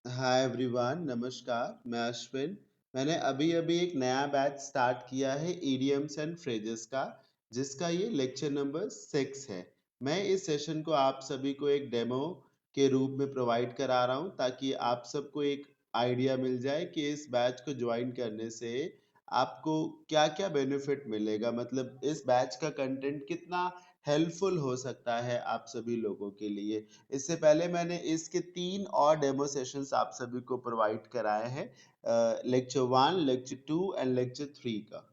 Hi everyone, नमस्कार। मैं अश्विन। मैंने अभी अभी एक नया बैच स्टार्ट किया है इडियम्स एंड फ्रेजेस का, जिसका ये लेक्चर नंबर 6 है। मैं इस सेशन को आप सभी को एक डेमो के रूप में प्रोवाइड करा रहा हूँ, ताकि आप सबको एक आइडिया मिल जाए कि इस बैच को ज्वाइन करने से आपको क्या क्या बेनिफिट मिलेगा। मतलब इस बैच का कंटेंट कितना हेल्पफुल हो सकता है आप सभी लोगों के लिए। इससे पहले मैंने इसके 3 और डेमो सेशंस आप सभी को प्रोवाइड कराए हैं, लेक्चर 1, लेक्चर 2 एंड लेक्चर 3 का।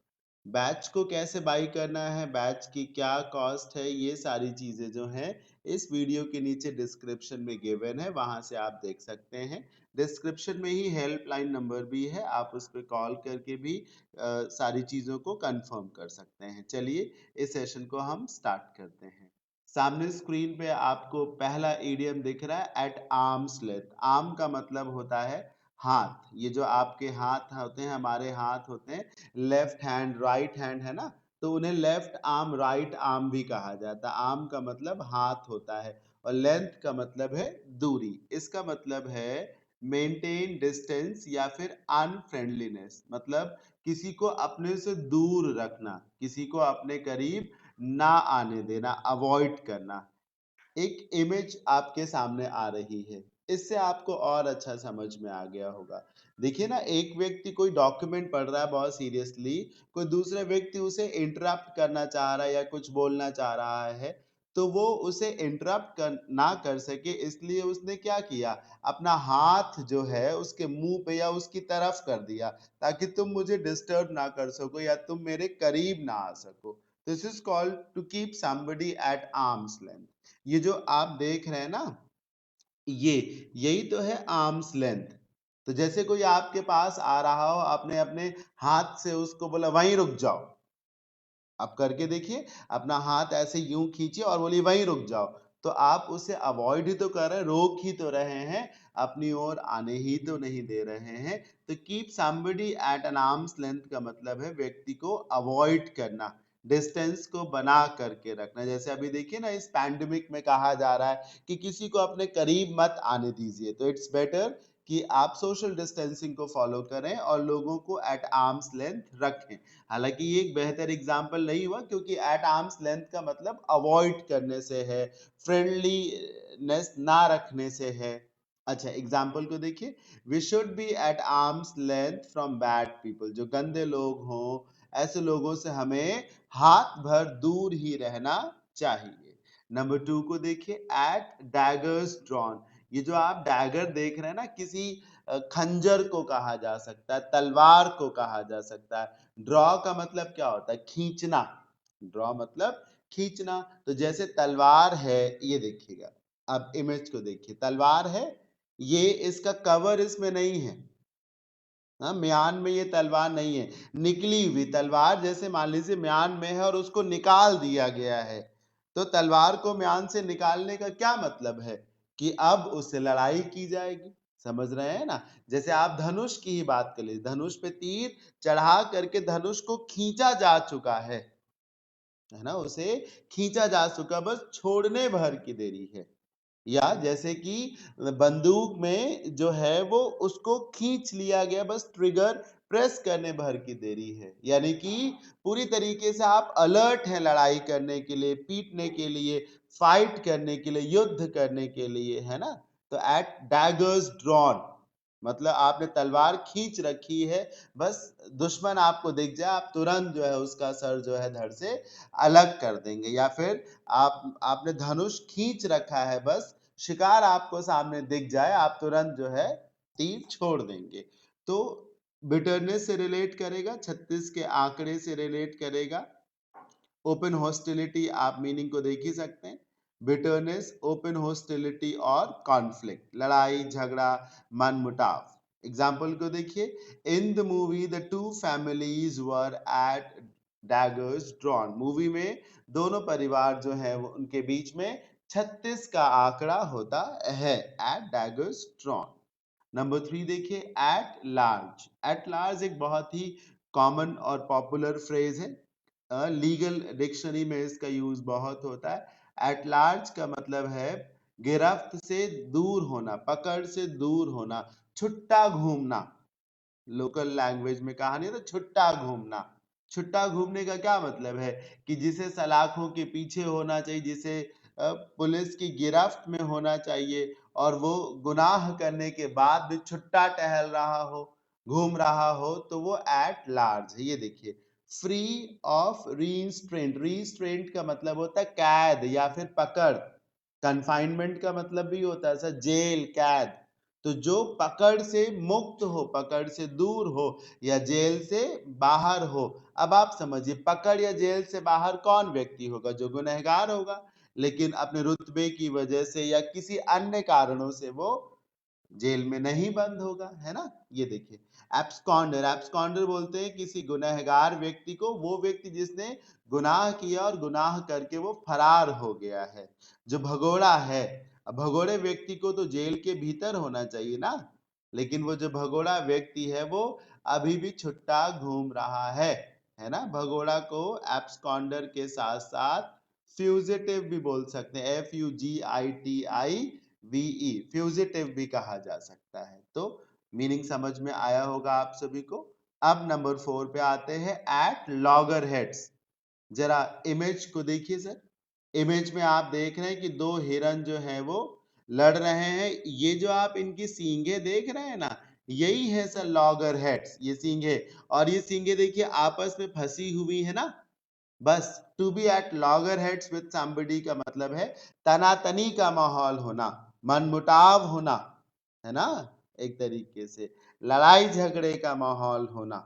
बैच को कैसे बाई करना है, बैच की क्या कॉस्ट है, ये सारी चीजें जो हैं इस वीडियो के नीचे डिस्क्रिप्शन में गिवन है, वहां से आप देख सकते हैं। डिस्क्रिप्शन में ही हेल्पलाइन नंबर भी है, आप उस पर कॉल करके भी सारी चीजों को कंफर्म कर सकते हैं। चलिए इस सेशन को हम स्टार्ट करते हैं। सामने स्क्रीन पे आपको पहला इडियम दिख रहा है, एट आर्म्स लेंथ। आर्म का मतलब होता है हाथ। ये जो आपके हाथ होते हैं, हमारे हाथ होते हैं, लेफ्ट हैंड राइट हैंड, है ना, तो उन्हें लेफ्ट आर्म राइट आर्म भी कहा जाता है। आर्म का मतलब हाथ होता है और लेंथ का मतलब है दूरी। इसका मतलब है मेंटेन डिस्टेंस या फिर अनफ्रेंडलीनेस, मतलब किसी को अपने से दूर रखना, किसी को अपने करीब ना आने देना, अवॉइड करना। एक इमेज आपके सामने आ रही है, इससे आपको और अच्छा समझ में आ गया होगा। देखिए ना, एक व्यक्ति कोई डॉक्यूमेंट पढ़ रहा है बहुत सीरियसली, कोई दूसरा व्यक्ति उसे इंटरप्ट करना चाह रहा है या कुछ बोलना चाह रहा है, तो वो उसे इंटरप्ट ना कर सके, इसलिए उसने क्या किया, अपना हाथ जो है उसके मुंह पे या उसकी तरफ कर दिया, ताकि तुम मुझे डिस्टर्ब ना कर सको या तुम मेरे करीब ना आ सको। This is called to keep somebody at arm's length। ये जो आप देख रहे हैं ना, ये यही तो है आर्म्स लेंथ। तो जैसे कोई आपके पास आ रहा हो, आपने अपने हाथ से उसको बोला वहीं रुक जाओ। आप करके देखिए, अपना हाथ ऐसे यूं खींचिए और बोलिए वहीं रुक जाओ। तो आप उसे अवॉइड ही तो कर रहे हैं, रोक ही तो रहे हैं, अपनी ओर आने ही तो नहीं दे रहे हैं। तो keep somebody at an arm's length का मतलब है व्यक्ति को अवॉइड करना, डिस्टेंस को बना करके रखना। जैसे अभी देखिए ना, इस पैंडेमिक में कहा जा रहा है कि किसी को अपने करीब मत आने दीजिए, तो इट्स बेटर कि आप सोशल डिस्टेंसिंग को फॉलो करें और लोगों को एट आर्म्स लेंथ रखें। हालांकि ये एक बेहतर एग्जाम्पल नहीं हुआ, क्योंकि एट आर्म्स लेंथ का मतलब अवॉइड करने से है, फ्रेंडलीनेस ना रखने से है। अच्छा, एग्जाम्पल को देखिए, we should be at arm's length from bad people. जो गंदे लोग हों, ऐसे लोगों से हमें हाथ भर दूर ही रहना चाहिए। नंबर 2 को देखिए, एट डैगर्स ड्रॉन। ये जो आप डैगर देख रहे हैं ना, किसी खंजर को कहा जा सकता है, तलवार को कहा जा सकता है। ड्रॉ का मतलब क्या होता है, खींचना। ड्रॉ मतलब खींचना। तो जैसे तलवार है, ये देखिएगा, अब इमेज को देखिए, तलवार है, ये इसका कवर इसमें नहीं है। हाँ, म्यान में ये तलवार नहीं है, निकली हुई तलवार। जैसे मान लीजिए म्यान में है और उसको निकाल दिया गया है, तो तलवार को म्यान से निकालने का क्या मतलब है, कि अब उससे लड़ाई की जाएगी। समझ रहे हैं ना। जैसे आप धनुष की ही बात कर लीजिए, धनुष पे तीर चढ़ा करके धनुष को खींचा जा चुका है ना, उसे खींचा जा चुका, बस छोड़ने भर की देरी है। या जैसे कि बंदूक में जो है वो उसको खींच लिया गया, बस ट्रिगर प्रेस करने भर की देरी है। यानी कि पूरी तरीके से आप अलर्ट हैं लड़ाई करने के लिए, पीटने के लिए, फाइट करने के लिए, युद्ध करने के लिए, है ना। तो एट डैगर्स ड्रॉन मतलब आपने तलवार खींच रखी है, बस दुश्मन आपको दिख जाए, आप तुरंत जो है उसका सर जो है धड़ से अलग कर देंगे। या फिर आपने धनुष खींच रखा है, बस शिकार आपको सामने दिख जाए, आप तुरंत जो है तीर छोड़ देंगे। तो बिटरनेस से रिलेट करेगा, 36 के आंकड़े से रिलेट करेगा। ओपन हॉस्टिलिटी, आप मीनिंग को देख ही सकते हैं। बिटरनेस, ओपन हॉस्टिलिटी और कॉन्फ्लिक्ट, लड़ाई झगड़ा, मन मुटाव। एग्जाम्पल को देखिए, in the movie the two families were at daggers drawn. Movie में दोनों परिवार जो है वो उनके बीच में 36 का आंकड़ा होता है, एट डैगर्स ड्रॉन। नंबर 3 देखिए, एट लार्ज। एट लार्ज एक बहुत ही कॉमन और पॉपुलर फ्रेज है, लीगल डिक्शनरी में इसका यूज बहुत होता है। एट लार्ज का मतलब है गिरफ्त से दूर होना, पकड़ से दूर होना, छुट्टा घूमना, लोकल लैंग्वेज में कहा नहीं तो छुट्टा घूमना। छुट्टा घूमने का क्या मतलब है कि जिसे सलाखों के पीछे होना चाहिए, जिसे पुलिस की गिरफ्त में होना चाहिए और वो गुनाह करने के बाद भी छुट्टा टहल रहा हो, घूम रहा हो, तो वो एट लार्ज है। ये देखिए, फ्री ऑफ रीस्ट्रेंट। रीस्ट्रेंट का मतलब होता है कैद या फिर पकड़। कन्फाइनमेंट का मतलब भी होता है सर जेल, कैद। तो जो पकड़ से मुक्त हो, पकड़ से दूर हो या जेल से बाहर हो। अब आप समझिए, पकड़ या जेल से बाहर कौन व्यक्ति होगा? जो गुनहगार होगा, लेकिन अपने रुतबे की वजह से या किसी अन्य कारणों से वो जेल में नहीं बंद होगा, है ना। ये देखिए, एब्सकॉन्डर। एब्सकॉन्डर बोलते हैं किसी गुनहगार व्यक्ति को, वो व्यक्ति जिसने गुनाह किया और गुनाह करके वो फरार हो गया है। जो भगोड़ा है, अब भगोड़े व्यक्ति को तो जेल के भीतर होना चाहिए ना, लेकिन वो जो भगोड़ा व्यक्ति है वो अभी भी छुट्टा घूम रहा है ना। भगोड़ा को एब्सकॉन्डर के साथ साथ फ्यूजिटिव भी बोल सकते हैं, FUGITIVE, फ्यूजिटिव भी कहा जा सकता है। तो मीनिंग समझ में आया होगा आप सभी को। अब नंबर 4 पे आते हैं, एट लॉगर हेड्स। जरा इमेज को देखिए सर। इमेज में आप देख रहे हैं कि दो हिरन जो हैं वो लड़ रहे हैं। ये जो आप इनकी सींगे देख रहे हैं ना, यही है सर लॉगर हेड्स, ये सींगे। और ये सींगे देखिए आपस में फंसी हुई है ना। बस to be at loggerheads with somebody का मतलब है तनातनी का माहौल होना, मनमुटाव होना, है ना। एक तरीके से लड़ाई झगड़े का माहौल होना,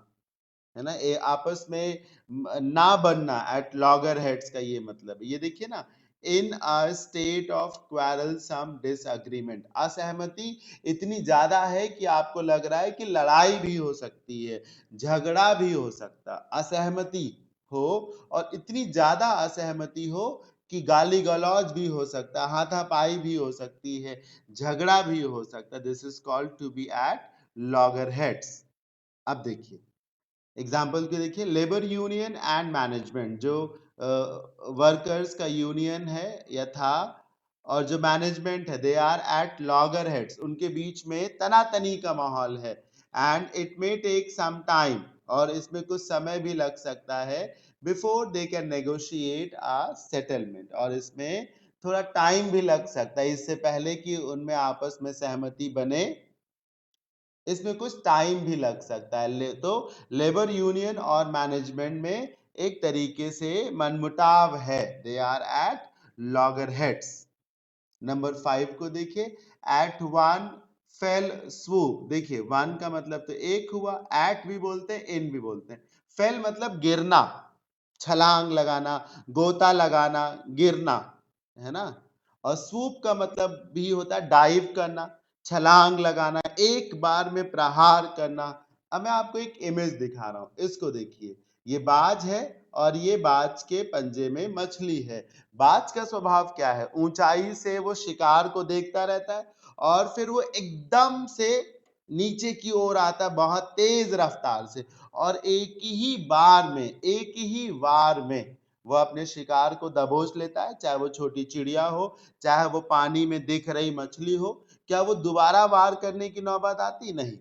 है ना। आपस में ना बनना, एट लॉगर हेड्स का ये मतलब है। ये देखिए ना, इन अ स्टेट ऑफ क्वारलसम डिसएग्रीमेंट। असहमति इतनी ज्यादा है कि आपको लग रहा है कि लड़ाई भी हो सकती है, झगड़ा भी हो सकता। असहमति हो और इतनी ज्यादा असहमति हो कि गाली गलौज भी हो सकता, हाथापाई भी हो सकती है, झगड़ा भी हो सकता। This is called to be at loggerheads. अब देखिए एग्जाम्पल के, देखिए लेबर यूनियन एंड मैनेजमेंट। जो वर्कर्स का यूनियन है या था और जो मैनेजमेंट है, they are at loggerheads, उनके बीच में तनातनी का माहौल है। And it may take some time, और इसमें कुछ समय भी लग सकता है, before they can negotiate a settlement, और इसमें थोड़ा टाइम भी लग सकता है, इससे पहले कि उनमें आपस में सहमति बने, इसमें कुछ टाइम भी लग सकता है। तो लेबर यूनियन और मैनेजमेंट में एक तरीके से मनमुटाव है, they are at loggerheads. Number 5 को देखिए, एट वन फेल स्वूप। देखिए वन का मतलब तो एक हुआ, एट भी बोलते हैं, इन भी बोलते हैं। फेल मतलब गिरना, छलांग लगाना, गोता लगाना, गिरना, है ना। और स्वूप का मतलब भी होता है डाइव करना, छलांग लगाना, एक बार में प्रहार करना। अब मैं आपको एक इमेज दिखा रहा हूं, इसको देखिए। ये बाज है और ये बाज के पंजे में मछली है। बाज का स्वभाव क्या है? ऊंचाई से वो शिकार को देखता रहता है और फिर वो एकदम से नीचे की ओर आता है बहुत तेज रफ्तार से, और एक ही वार में वो अपने शिकार को दबोच लेता है, चाहे वो छोटी चिड़िया हो, चाहे वो पानी में दिख रही मछली हो। क्या वो दोबारा वार करने की नौबत आती? नहीं।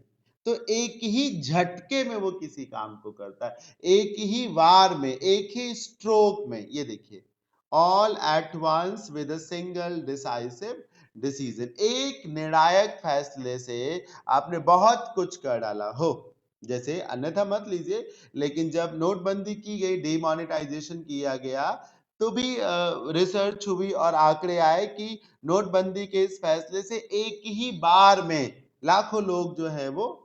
तो एक ही झटके में वो किसी काम को करता है, एक ही वार में, एक ही स्ट्रोक में। ये देखिए, all at once with a single decisive decision. एक निर्णायक फैसले से आपने बहुत कुछ कर डाला हो। जैसे अन्यथा मत लीजिए, लेकिन जब नोटबंदी की गई, डिमोनेटाइजेशन किया गया, तो भी रिसर्च हुई और आंकड़े आए कि नोटबंदी के इस फैसले से एक ही बार में लाखों लोग जो है वो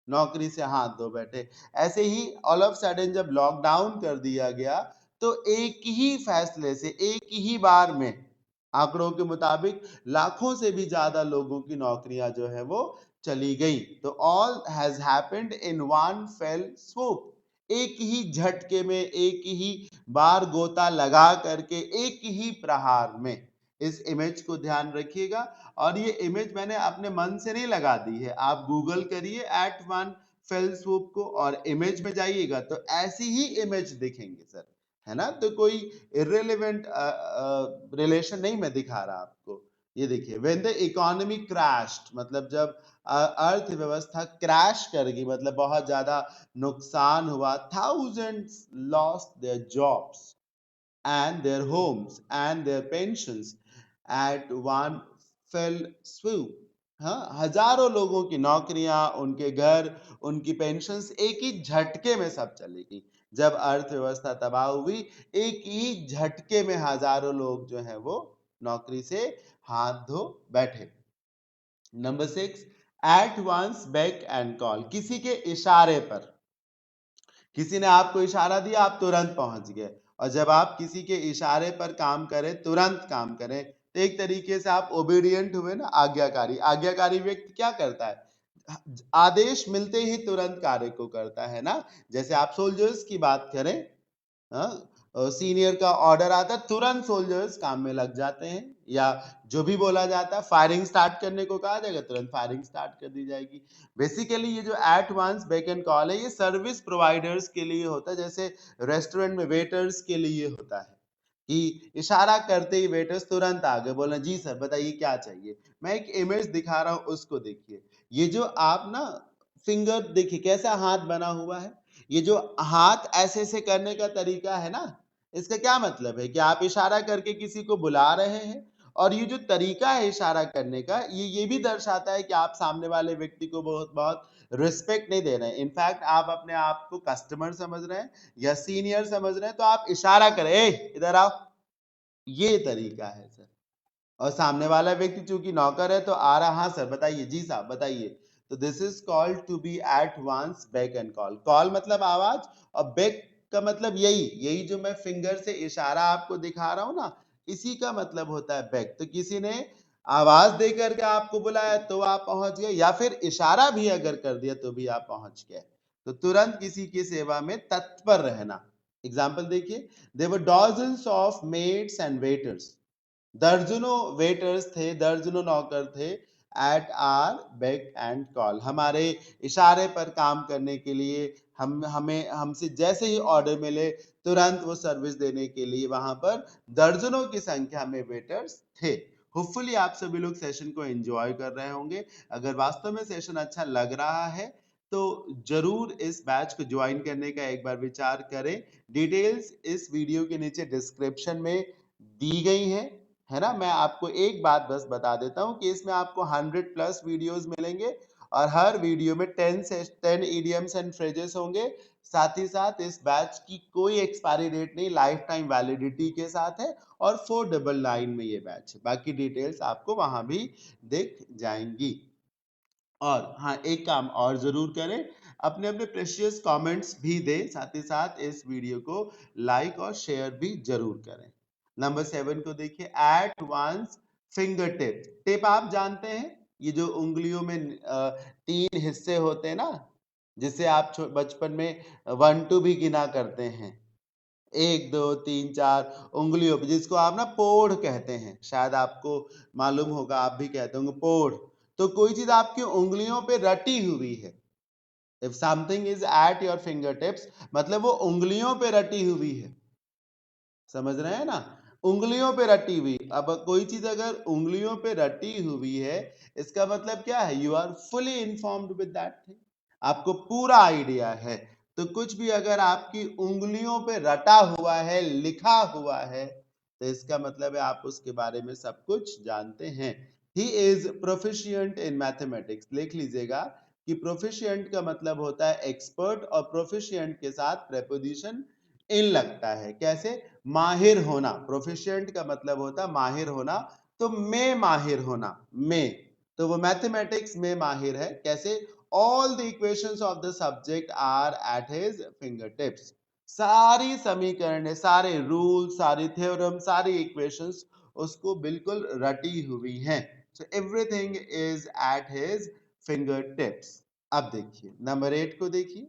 नौकरी से हाथ धो बैठे। ऐसे ही ऑल ऑफ सडन जब लॉकडाउन कर दिया गया, तो एक ही फैसले से एक ही बार में आंकड़ों के मुताबिक लाखों से भी ज्यादा लोगों की नौकरियां जो है वो चली गई। तो all has happened in one fail swoop। एक ही झटके में, एक ही बार गोता लगा करके, एक ही प्रहार में। इस इमेज को ध्यान रखिएगा। और ये इमेज मैंने अपने मन से नहीं लगा दी है, आप गूगल करिए एट वन फेल swoop को और इमेज में जाइएगा तो ऐसी ही इमेज दिखेंगे सर, है ना। तो कोई इररिलेवेंट रिलेशन नहीं मैं दिखा रहा आपको। ये देखिए, व्हेन द इकोनॉमी क्रैश्ड मतलब जब अर्थव्यवस्था क्रैश कर गई, मतलब बहुत ज्यादा नुकसान हुआ, thousands lost their jobs and their homes and their pensions at one fell swoop. हाँ, हजारों लोगों की नौकरियां, उनके घर, उनकी पेंशन्स एक ही झटके में सब चली गई। जब अर्थव्यवस्था तबाह हुई, एक ही झटके में हजारों लोग जो है वो नौकरी से हाथ धो बैठे। Number 6, at one's beck and call, किसी के इशारे पर, किसी ने आपको इशारा दिया, आप तुरंत पहुंच गए। और जब आप किसी के इशारे पर काम करें, तुरंत काम करें, तो एक तरीके से आप ओबीडियंट हुए ना, आज्ञाकारी। आज्ञाकारी व्यक्ति क्या करता है? आदेश मिलते ही तुरंत कार्य को करता है ना। जैसे आप सोल्जर्स की बात करें, सीनियर का ऑर्डर आता है, तुरंत सोल्जर्स काम में लग जाते हैं। या जो भी बोला जाता है, फायरिंग स्टार्ट करने को कहा जाएगा, तुरंत फायरिंग स्टार्ट कर दी जाएगी। बेसिकली ये जो at one's beck and call है, ये सर्विस प्रोवाइडर्स के लिए होता है। जैसे रेस्टोरेंट में वेटर्स के लिए होता है कि इशारा करते ही वेटर्स तुरंत आगे बोलना, जी सर बताइए क्या चाहिए। मैं एक इमेज दिखा रहा हूं, उसको देखिए। ये जो आप ना फिंगर देखिए कैसा हाथ बना हुआ है, ये जो हाथ ऐसे ऐसे करने का तरीका है ना, इसका क्या मतलब है कि आप इशारा करके किसी को बुला रहे हैं। और ये जो तरीका है इशारा करने का, ये भी दर्शाता है कि आप सामने वाले व्यक्ति को बहुत बहुत रिस्पेक्ट नहीं दे रहे हैं। इनफैक्ट आप अपने आप को कस्टमर समझ रहे हैं या सीनियर समझ रहे हैं, तो आप इशारा करें, ए इधर आओ, ये तरीका है सर। और सामने वाला व्यक्ति चूंकि नौकर है तो आ रहा, हाँ सर बताइए, जी साहब बताइए। तो this is called to be at one's beck and call. Call मतलब आवाज, और बेक का मतलब यही यही जो मैं फिंगर से इशारा आपको दिखा रहा हूं ना, इसी का मतलब होता है बेक। तो किसी ने आवाज दे करके आपको बुलाया तो आप पहुंच गए, या फिर इशारा भी अगर कर दिया तो भी आप पहुंच गए। तो तुरंत किसी की सेवा में तत्पर रहना। एग्जाम्पल देखिए, there were dozens of maids and waiters, दर्जनों वेटर्स थे, दर्जनों नौकर थे, at our beck and call, हमारे इशारे पर काम करने के लिए, हमें हमसे जैसे ही ऑर्डर मिले तुरंत वो सर्विस देने के लिए वहां पर दर्जनों की संख्या में वेटर्स थे। होपफुली आप सभी लोग सेशन को एंजॉय कर रहे होंगे। अगर वास्तव में सेशन अच्छा लग रहा है तो जरूर इस बैच को ज्वाइन करने का एक बार विचार करें। डिटेल्स इस वीडियो के नीचे डिस्क्रिप्शन में दी गई हैं, है ना। मैं आपको एक बात बस बता देता हूं कि इसमें आपको 100+ वीडियोस मिलेंगे, और हर वीडियो में 10 इडियम्स एंड फ्रेजेस होंगे। साथ ही साथ इस बैच की कोई एक्सपायरी डेट नहीं, लाइफ टाइम वैलिडिटी के साथ है, और 499 में ये बैच है। बाकी डिटेल्स आपको वहां भी दिख जाएंगी। और हाँ, एक काम और जरूर करें, अपने अपने प्रेशियस कमेंट्स भी दें, साथ ही साथ इस वीडियो को लाइक और शेयर भी जरूर करें। नंबर 7 को देखिए, at one's fingertip. Tip आप जानते हैं, ये जो उंगलियों में 3 हिस्से होते हैं ना, जिसे आप बचपन में 1 2 भी गिना करते हैं, 1 2 3 4 उंगलियों पे, जिसको आप ना पोढ़ कहते हैं, शायद आपको मालूम होगा, आप भी कहते होंगे पोढ़। तो कोई चीज आपकी उंगलियों पे रटी हुई है, if something is at your finger tips, मतलब वो उंगलियों पे रटी हुई है। समझ रहे हैं ना, उंगलियों पे रटी हुई। अब कोई चीज अगर उंगलियों पे रटी हुई है, इसका मतलब क्या है? You are fully informed with that thing, आपको पूरा आइडिया है। तो कुछ भी अगर आपकी उंगलियों पे रटा हुआ है, लिखा हुआ है, तो इसका मतलब है आप उसके बारे में सब कुछ जानते हैं। He is proficient in mathematics, लिख लीजिएगा कि प्रोफिशिएंट का मतलब होता है एक्सपर्ट, और प्रोफिशिएंट के साथ प्रेपोजिशन इन लगता है। कैसे? माहिर होना, प्रोफिशिएंट का मतलब होता है माहिर होना। तो में माहिर होना, में, तो वो मैथमेटिक्स में माहिर है। कैसे? All the equations of the subject are at his fingertips, सारी समीकरण, सारे रूल, सारी थ्योरम, सारी इक्वेशंस उसको बिल्कुल रटी हुई हैं। So everything is eight his finger tips. अब देखिए नंबर 8 को देखिए,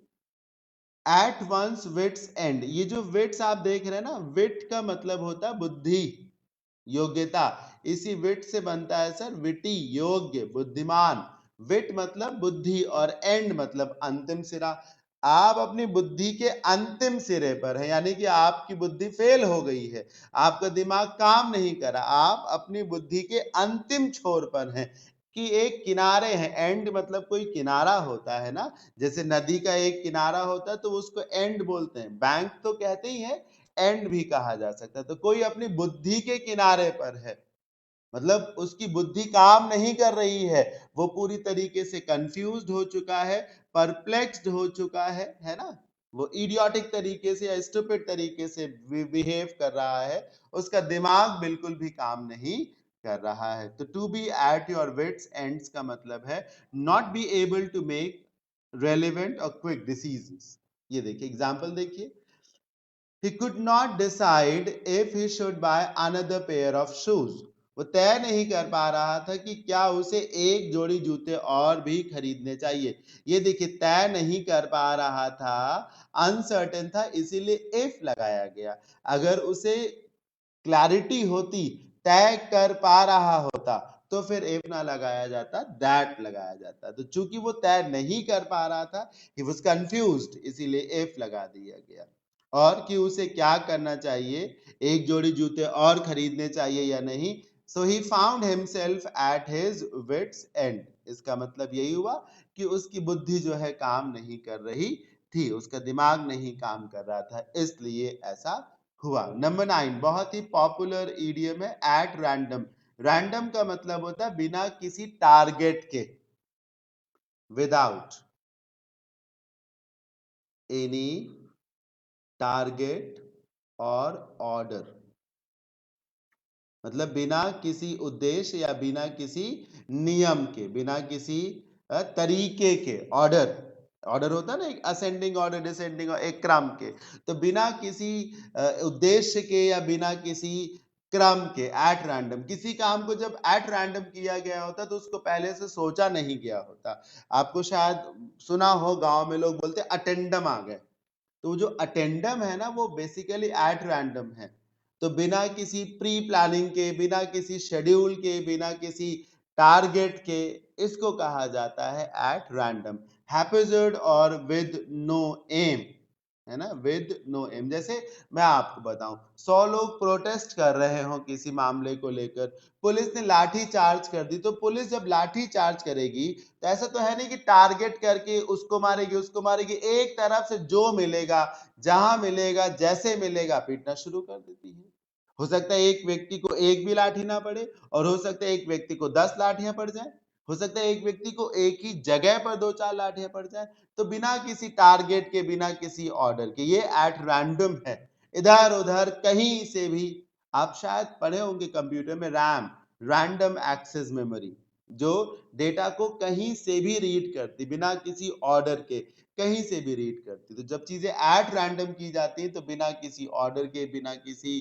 एट वंस विट्स एंड। ये जो विट्स आप देख रहे हैं ना, विट का मतलब होता है बुद्धि, योग्यता। इसी विट से बनता है सर विटी, योग्य, बुद्धिमान। विट मतलब बुद्धि, और एंड मतलब अंतिम सिरा। आप अपनी बुद्धि के अंतिम सिरे पर है, यानी कि आपकी बुद्धि फेल हो गई है, आपका दिमाग काम नहीं कर रहा, आप अपनी बुद्धि के अंतिम छोर पर हैं कि एक किनारे है। एंड मतलब कोई किनारा होता है ना, जैसे नदी का एक किनारा होता है तो उसको एंड बोलते हैं, बैंक तो कहते ही है, एंड भी कहा जा सकता है। तो कोई अपनी बुद्धि के किनारे पर है, मतलब उसकी बुद्धि काम नहीं कर रही है, वो पूरी तरीके से कंफ्यूज्ड हो चुका है, परप्लेक्स्ड हो चुका है ना, वो इडियोटिक तरीके से या स्टूपिड तरीके से बिहेव कर रहा है, उसका दिमाग बिल्कुल भी काम नहीं कर रहा है। तो to be at your wits ends का मतलब है not be able to make relevant और क्विक डिसीजंस। ये देखिए एग्जांपल देखिए, he could not decide if he should buy another pair of shoes. वो तय नहीं कर पा रहा था कि क्या उसे एक जोड़ी जूते और भी खरीदने चाहिए। ये देखिए तय नहीं कर पा रहा था, अनसर्टेन था, इसीलिए इफ लगाया गया। अगर उसे क्लैरिटी होती, तय कर पा रहा होता, तो फिर इफ ना लगाया जाता, दैट लगाया जाता। तो चूंकि वो तय नहीं कर पा रहा था, ही वाज कंफ्यूज्ड, इसीलिए इफ लगा दिया गया। और कि उसे क्या करना चाहिए, एक जोड़ी जूते और खरीदने चाहिए या नहीं। So he found himself at his wits end. इसका मतलब यही हुआ कि उसकी बुद्धि जो है काम नहीं कर रही थी, उसका दिमाग नहीं काम कर रहा था, इसलिए ऐसा हुआ। नंबर 9 बहुत ही पॉपुलर ईडियम है, एट रैंडम। रैंडम का मतलब होता है बिना किसी टारगेट के, विदाउट एनी टारगेट और ऑर्डर, मतलब बिना किसी उद्देश्य या बिना किसी नियम के, बिना किसी तरीके के, ऑर्डर, ऑर्डर होता है ना, एक असेंडिंग ऑर्डर, डिसेंडिंग ऑर्डर, एक क्रम के। तो बिना किसी उद्देश्य के या बिना किसी क्रम के, एट रैंडम, किसी काम को जब एट रैंडम किया गया होता तो उसको पहले से सोचा नहीं गया होता। आपको शायद सुना हो, गांव में लोग बोलते अटेंडम आ गए। तो जो अटेंडम है ना, वो बेसिकली एट रैंडम है। तो बिना किसी प्री प्लानिंग के, बिना किसी शेड्यूल के, बिना किसी टारगेट के, इसको कहा जाता है एट रैंडम, हैपेजर्ड और विद नो एम, है ना, विद नो एम। जैसे मैं आपको बताऊं, 100 लोग प्रोटेस्ट कर रहे हो किसी मामले को लेकर, पुलिस ने लाठी चार्ज कर दी, तो पुलिस जब लाठी चार्ज करेगी तो ऐसा तो है नहीं कि टारगेट करके उसको मारेगी उसको मारेगी, एक तरफ से जो मिलेगा, जहां मिलेगा, जैसे मिलेगा, पीटना शुरू कर देती है। हो सकता है एक व्यक्ति को एक भी लाठी ना पड़े, और हो सकता है एक व्यक्ति को 10 लाठियां पड़ जाए, हो सकता है एक व्यक्ति को एक ही जगह पर 2-4 लाठियां पड़ जाए। तो बिना किसी टारगेट के, बिना किसी ऑर्डर के, ये एट रैंडम है, इधर उधर कहीं से भी। आप शायद पढ़े होंगे कंप्यूटर में, रैम, रैंडम एक्सेस मेमोरी, जो डेटा को कहीं से भी रीड करती, बिना किसी ऑर्डर के कहीं से भी रीड करती। तो जब चीजें एट रैंडम की जाती हैं तो बिना किसी ऑर्डर के, बिना किसी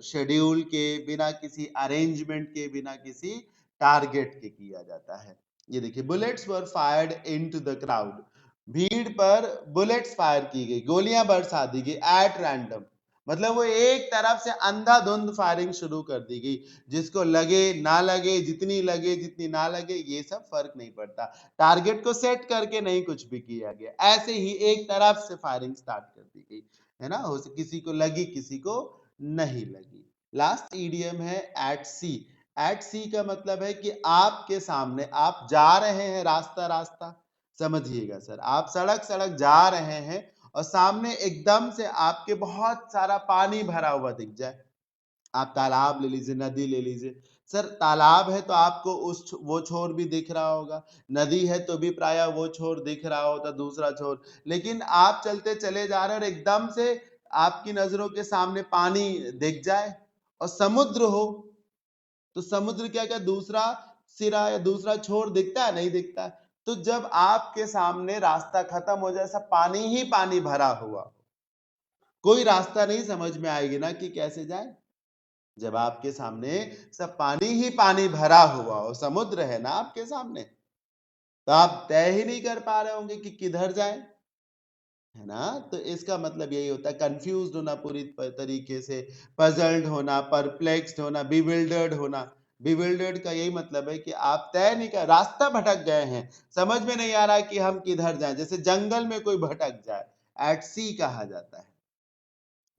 शेड्यूल के, बिना किसी अरेंजमेंट के, बिना किसी टारगेट के किया जाता है। ये देखिए, bullets were fired into the crowd, भीड़ पर बुलेट्स फायर की गई, गोलियां बरसा दी गई एट रैंडम, मतलब वो एक तरफ से अंधाधुंध फायरिंग शुरू कर दी गई, जिसको लगे ना लगे, जितनी लगे जितनी ना लगे, ये सब फर्क नहीं पड़ता, टारगेट को सेट करके नहीं कुछ भी किया गया, ऐसे ही एक तरफ से फायरिंग स्टार्ट कर दी गई, है ना, किसी को लगी किसी को नहीं लगी। लास्ट ईडियम है एट सी। एट सी का मतलब है कि आपके सामने, आप जा रहे हैं रास्ता रास्ता, समझिएगा सर, आप सड़क सड़क जा रहे हैं और सामने एकदम से आपके बहुत सारा पानी भरा हुआ दिख जाए। आप तालाब ले लीजिए, नदी ले लीजिए। सर तालाब है तो आपको वो छोर भी दिख रहा होगा, नदी है तो भी प्राय वो छोर दिख रहा होता, दूसरा छोर। लेकिन आप चलते चले जा रहे हैं और एकदम से आपकी नजरों के सामने पानी दिख जाए और समुद्र हो, तो समुद्र क्या क्या दूसरा सिरा या दूसरा छोर दिखता है, नहीं दिखता है। तो जब आपके सामने रास्ता खत्म हो जाए, सब पानी ही पानी भरा हुआ, कोई रास्ता नहीं समझ में आएगी ना कि कैसे जाए। जब आपके सामने सब पानी ही पानी भरा हुआ हो, समुद्र है ना आपके सामने, तो आप तय ही नहीं कर पा रहे होंगे कि किधर जाए, है ना। तो इसका मतलब यही होता है, कंफ्यूज्ड होना पूरी तरीके से, पजल्ड होना, परप्लेक्स्ड होना, बिविल्डर्ड होना। bewildered का यही मतलब है कि आप तय नहीं कर, रास्ता भटक गए हैं, समझ में नहीं आ रहा कि हम किधर जाएं, जैसे जंगल में कोई भटक जाए, at sea कहा जाता है।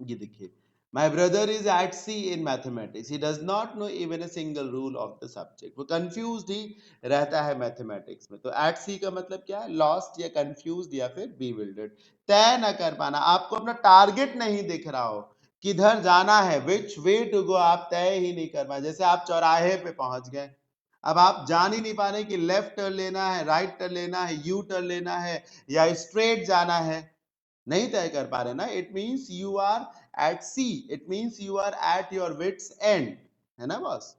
ये देखिए, my brother is at sea in mathematics, he does not know even a single rule of the subject, वो confused ही रहता है मैथमेटिक्स में। तो at sea का मतलब क्या है? lost या confused या फिर bewildered, तय न कर पाना, आपको अपना टारगेट नहीं दिख रहा हो, किधर जाना है, which way to go, आप तय ही नहीं कर पाए। जैसे आप चौराहे पे पहुंच गए, अब आप जान ही नहीं पा रहे कि लेफ्ट टर्न लेना है, राइट टर्न लेना है, यू टर्न लेना है या स्ट्रेट जाना है, नहीं तय कर पा रहे ना। It means you are at sea, it means you are at your wits end, है ना बॉस।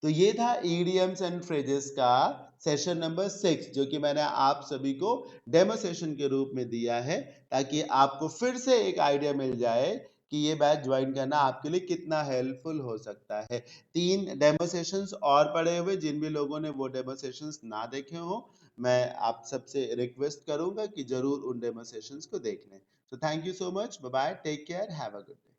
तो ये था इडियम्स एंड फ्रेजेस का सेशन नंबर 6, जो कि मैंने आप सभी को डेमो सेशन के रूप में दिया है, ताकि आपको फिर से एक आइडिया मिल जाए कि ये बैच ज्वाइन करना आपके लिए कितना हेल्पफुल हो सकता है। 3 डेमो सेशंस और पड़े हुए, जिन भी लोगों ने वो डेमो सेशंस ना देखे हो, मैं आप सबसे रिक्वेस्ट करूंगा कि जरूर उन डेमो सेशंस को देख लें। So thank you so much. Bye bye. Take care. Have a good day.